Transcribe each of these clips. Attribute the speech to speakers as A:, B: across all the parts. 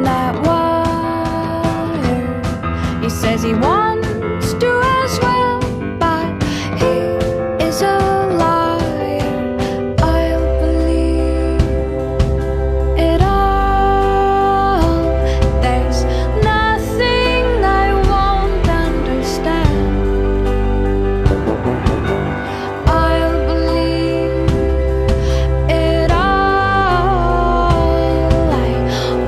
A: that wire. He says he wants to as well, but he is a liar. I'll believe it all. There's nothing I won't understand. I'll believe it all. I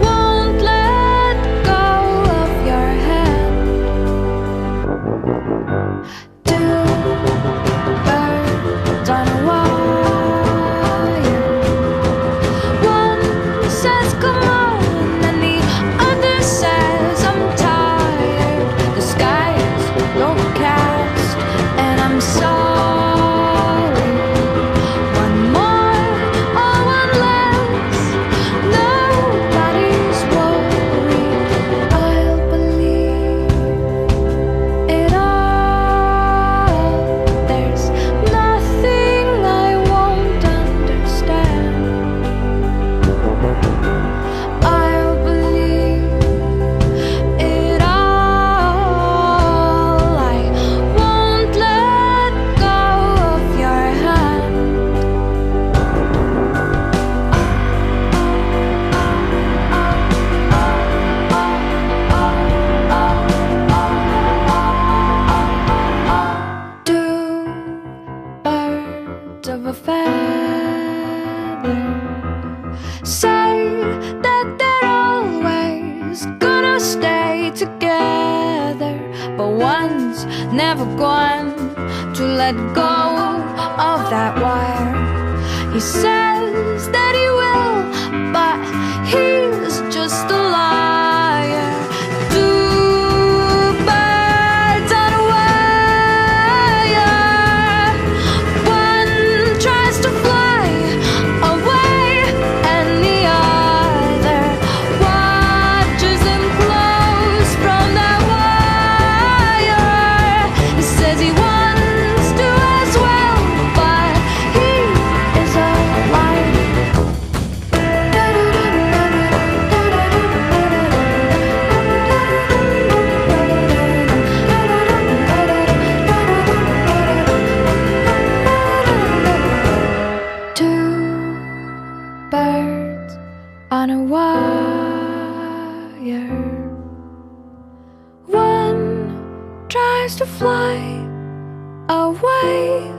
A: won't let go of your hand. Two birds on a wire. One says come on, and the other says I'm tired. The sky is overcast, and I'm sorry. One more or one less, nobody's worried. I'll believe it all. There's nothing I won't understand. I'll believe it all. I won't let go of your hand. Two birds of a feather say that they're always gonna stay together, but one's never going to let go of that wire. He says that he will, but he's just a liar. Two birds on a wire. One tries to fly away, and the other watches him close from that wire. He says he wants to as well, but he is a liar. Two birds on a wire. One tries to fly away,